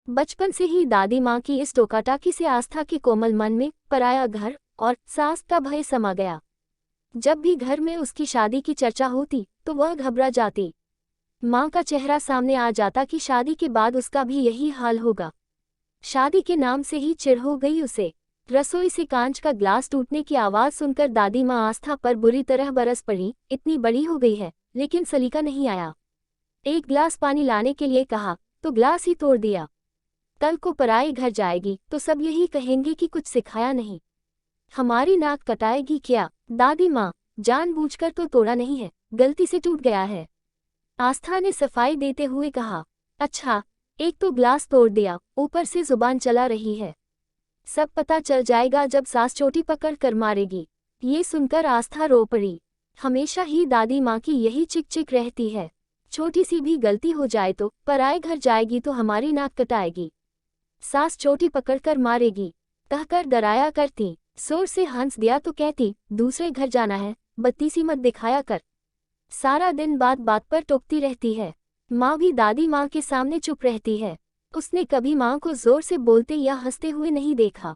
बचपन से ही दादी माँ की इस टोकाटाकी से आस्था के कोमल मन में पराया घर और सास का भय समा गया। जब भी घर में उसकी शादी की चर्चा होती तो वह घबरा जाती। माँ का चेहरा सामने आ जाता कि शादी के बाद उसका भी यही हाल होगा। शादी के नाम से ही चिढ़ हो गई उसे। रसोई से कांच का ग्लास टूटने की आवाज़ सुनकर दादी माँ आस्था पर बुरी तरह बरस पड़ी। इतनी बड़ी हो गई है लेकिन सलीका नहीं आया। एक गिलास पानी लाने के लिए कहा तो ग्लास ही तोड़ दिया। कल को पराए घर जाएगी तो सब यही कहेंगे कि कुछ सिखाया नहीं। हमारी नाक कटाएगी क्या? दादी माँ, जानबूझकर तो तोड़ा नहीं है, गलती से टूट गया है। आस्था ने सफाई देते हुए कहा। अच्छा, एक तो ग्लास तोड़ दिया, ऊपर से जुबान चला रही है। सब पता चल जाएगा जब सास चोटी पकड़ कर मारेगी। ये सुनकर आस्था रो पड़ी। हमेशा ही दादी माँ की यही चिक चिक रहती है। छोटी सी भी गलती हो जाए तो पराए घर जाएगी तो हमारी नाक कटाएगी, सास चोटी पकड़कर मारेगी कहकर डराया करती। जोर से हंस दिया तो कहती, दूसरे घर जाना है, बत्तीसी मत दिखाया कर। सारा दिन बात बात पर टोकती रहती है। माँ भी दादी माँ के सामने चुप रहती है। उसने कभी माँ को जोर से बोलते या हंसते हुए नहीं देखा।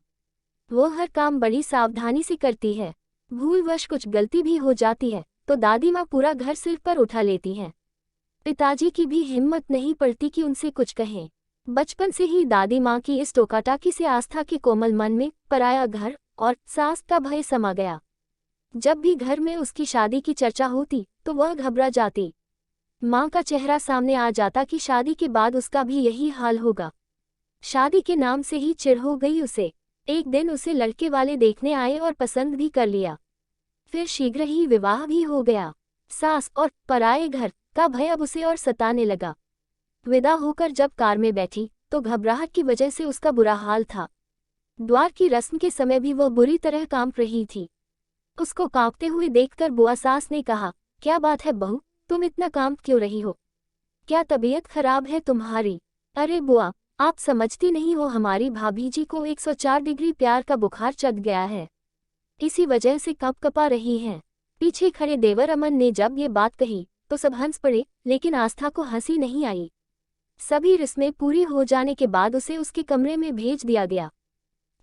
वो हर काम बड़ी सावधानी से करती है। भूलवश कुछ गलती भी हो जाती है तो दादी माँ पूरा घर सिर पर उठा लेती हैं। पिताजी की भी हिम्मत नहीं पड़ती कि उनसे कुछ कहें। बचपन से ही दादी माँ की इस टोकाटाकी से आस्था के कोमल मन में पराया घर और सास का भय समा गया। जब भी घर में उसकी शादी की चर्चा होती तो वह घबरा जाती। माँ का चेहरा सामने आ जाता कि शादी के बाद उसका भी यही हाल होगा। शादी के नाम से ही चिढ़ हो गई उसे। एक दिन उसे लड़के वाले देखने आए और पसंद भी कर लिया। फिर शीघ्र ही विवाह भी हो गया। सास और पराए घर का भय अब उसे और सताने लगा। विदा होकर जब कार में बैठी तो घबराहट की वजह से उसका बुरा हाल था। द्वार की रस्म के समय भी वह बुरी तरह कांप रही थी। उसको कांपते हुए देखकर बुआ सास ने कहा, क्या बात है बहू, तुम इतना कांप क्यों रही हो? क्या तबीयत खराब है तुम्हारी? अरे बुआ, आप समझती नहीं हो, हमारी भाभी जी को 104 डिग्री प्यार का बुखार चढ़ गया है, इसी वजह से कँपकपा रही हैं। पीछे खड़े देवर अमन ने जब ये बात कही तो सब हंस पड़े, लेकिन आस्था को हंसी नहीं आई। सभी रस्में पूरी हो जाने के बाद उसे उसके कमरे में भेज दिया गया।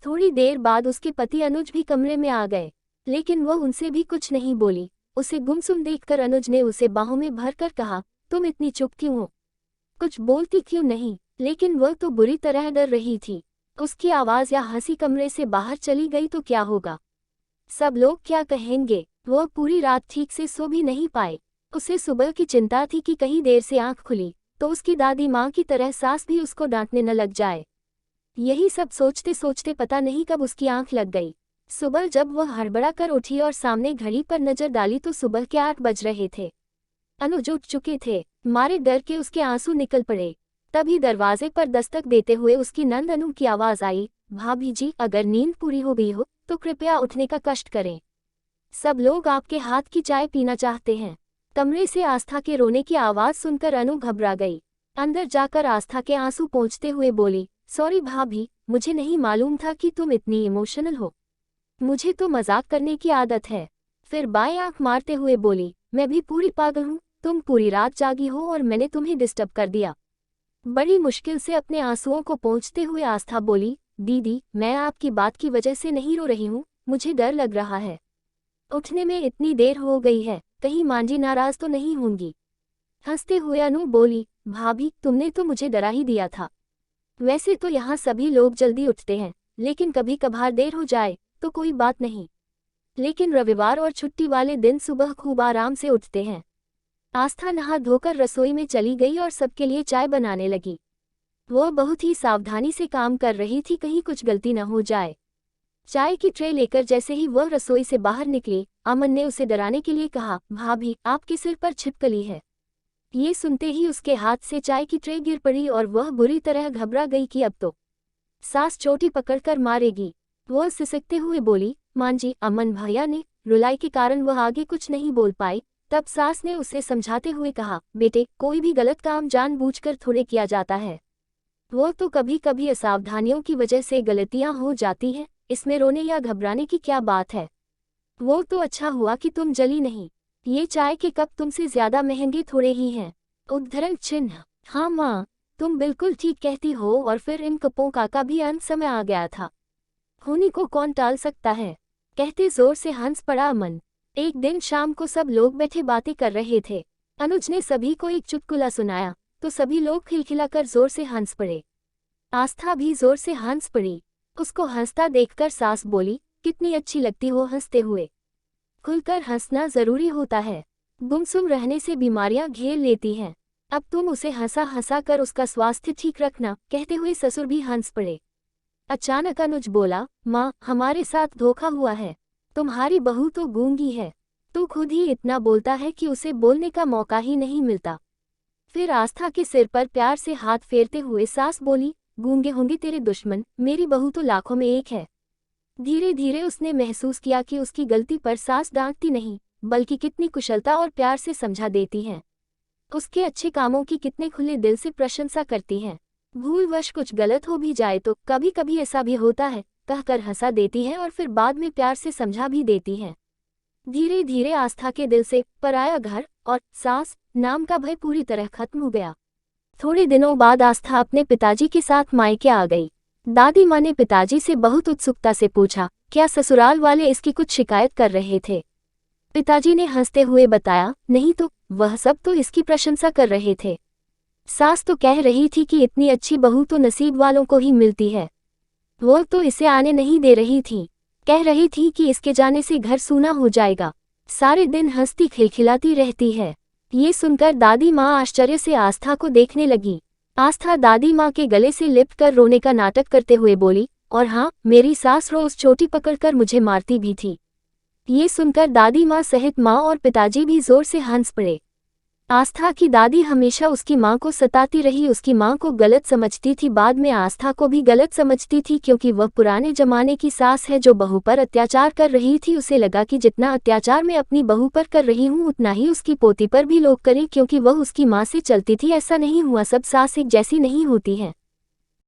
थोड़ी देर बाद उसके पति अनुज भी कमरे में आ गए, लेकिन वह उनसे भी कुछ नहीं बोली। उसे गुमसुम देखकर अनुज ने उसे बाहों में भरकर कहा, तुम इतनी चुप क्यों हो? कुछ बोलती क्यों नहीं? लेकिन वह तो बुरी तरह डर रही थी। उसकी आवाज़ या हंसी कमरे से बाहर चली गई तो क्या होगा? सब लोग क्या कहेंगे? वह पूरी रात ठीक से सो भी नहीं पाए। उसे सुबह की चिंता थी कि कहीं देर से आंख खुली तो उसकी दादी माँ की तरह सास भी उसको डांटने न लग जाए। यही सब सोचते सोचते पता नहीं कब उसकी आंख लग गई। सुबह जब वह हड़बड़ा कर उठी और सामने घड़ी पर नजर डाली तो सुबह के 8 बज रहे थे। अनुज उठ चुके थे। मारे डर के उसके आंसू निकल पड़े। तभी दरवाजे पर दस्तक देते हुए उसकी नंद अनु की आवाज़ आई, भाभी जी, अगर नींद पूरी हो गई हो तो कृपया उठने का कष्ट करें। सब लोग आपके हाथ की चाय पीना चाहते हैं। कमरे से आस्था के रोने की आवाज़ सुनकर अनु घबरा गई। अंदर जाकर आस्था के आंसू पोंछते हुए बोली, सॉरी भाभी, मुझे नहीं मालूम था कि तुम इतनी इमोशनल हो। मुझे तो मजाक करने की आदत है। फिर बाएं आंख मारते हुए बोली, मैं भी पूरी पागल हूँ, तुम पूरी रात जागी हो और मैंने तुम्हें डिस्टर्ब कर दिया। बड़ी मुश्किल से अपने आंसुओं को पोंछते हुए आस्था बोली, दीदी, मैं आपकी बात की वजह से नहीं रो रही हूँ, मुझे डर लग रहा है। उठने में इतनी देर हो गई है, कहीं मांझी नाराज तो नहीं होंगी? हंसते हुए अनु बोली, भाभी, तुमने तो मुझे डरा ही दिया था। वैसे तो यहाँ सभी लोग जल्दी उठते हैं, लेकिन कभी कभार देर हो जाए तो कोई बात नहीं, लेकिन रविवार और छुट्टी वाले दिन सुबह खूब आराम से उठते हैं। आस्था नहा धोकर रसोई में चली गई और सबके लिए चाय बनाने लगी। वह बहुत ही सावधानी से काम कर रही थी, कहीं कुछ गलती न हो जाए। चाय की ट्रे लेकर जैसे ही वह रसोई से बाहर निकली, अमन ने उसे डराने के लिए कहा, भाभी, आपके सिर पर छिपकली है। ये सुनते ही उसके हाथ से चाय की ट्रे गिर पड़ी और वह बुरी तरह घबरा गई कि अब तो सास चोटी पकड़कर मारेगी। वह सिसकते हुए बोली, मां जी, अमन भैया ने रुलाई के कारण वह आगे कुछ नहीं बोल पाई। तब सास ने उसे समझाते हुए कहा, बेटे, कोई भी गलत काम जानबूझकर थोड़े किया जाता है। वो तो कभी कभी असावधानियों की वजह से गलतियां हो जाती हैं, इसमें रोने या घबराने की क्या बात है? वो तो अच्छा हुआ कि तुम जली नहीं। ये चाय के कप तुमसे ज्यादा महंगे थोड़े ही हैं। उद्धरण चिन्ह। हाँ माँ, तुम बिल्कुल ठीक कहती हो। और फिर इन कपों का भी अंत समय आ गया था। होनी को कौन टाल सकता है, कहते जोर से हंस पड़ा अमन। एक दिन शाम को सब लोग बैठे बातें कर रहे थे। अनुज ने सभी को एक चुटकुला सुनाया तो सभी लोग खिलखिलाकर जोर से हंस पड़े। आस्था भी जोर से हंस पड़ी। उसको हंसता देखकर सास बोली, कितनी अच्छी लगती हो हंसते हुए। खुलकर हंसना जरूरी होता है, गुमसुम रहने से बीमारियां घेर लेती हैं। अब तुम उसे हंसा हंसा कर उसका स्वास्थ्य ठीक रखना, कहते हुए ससुर भी हंस पड़े। अचानक अनुज बोला, माँ हमारे साथ धोखा हुआ है। तुम्हारी बहू तो गूंगी है। तू खुद ही इतना बोलता है कि उसे बोलने का मौका ही नहीं मिलता। फिर आस्था के सिर पर प्यार से हाथ फेरते हुए सास बोली, गूंगे होंगे तेरे दुश्मन, मेरी बहू तो लाखों में एक है। धीरे धीरे उसने महसूस किया कि उसकी गलती पर सास डांटती नहीं बल्कि कितनी कुशलता और प्यार से समझा देती हैं। उसके अच्छे कामों की कितने खुले दिल से प्रशंसा करती हैं। भूलवश कुछ गलत हो भी जाए तो कभी कभी ऐसा भी होता है कहकर हंसा देती है और फिर बाद में प्यार से समझा भी देती हैं। धीरे धीरे आस्था के दिल से पराया घर और सास नाम का भय पूरी तरह खत्म हो गया। थोड़े दिनों बाद आस्था अपने पिताजी के साथ मायके आ गई। दादी माँ ने पिताजी से बहुत उत्सुकता से पूछा, क्या ससुराल वाले इसकी कुछ शिकायत कर रहे थे। पिताजी ने हंसते हुए बताया, नहीं तो, वह सब तो इसकी प्रशंसा कर रहे थे। सास तो कह रही थी कि इतनी अच्छी बहू तो नसीब वालों को ही मिलती है। वो तो इसे आने नहीं दे रही थी, कह रही थी कि इसके जाने से घर सूना हो जाएगा। सारे दिन हंसती खिलखिलाती रहती है। ये सुनकर दादी माँ आश्चर्य से आस्था को देखने लगी। आस्था दादी माँ के गले से लिपटकर रोने का नाटक करते हुए बोली, और हाँ, मेरी सास रोज चोटी पकड़कर मुझे मारती भी थी। ये सुनकर दादी माँ सहित माँ और पिताजी भी जोर से हंस पड़े। आस्था की दादी हमेशा उसकी माँ को सताती रही, उसकी माँ को गलत समझती थी, बाद में आस्था को भी गलत समझती थी क्योंकि वह पुराने जमाने की सास है जो बहू पर अत्याचार कर रही थी। उसे लगा कि जितना अत्याचार मैं अपनी बहू पर कर रही हूँ उतना ही उसकी पोती पर भी लोग करें क्योंकि वह उसकी माँ से चलती थी। ऐसा नहीं हुआ, सब सास एक जैसी नहीं होती है।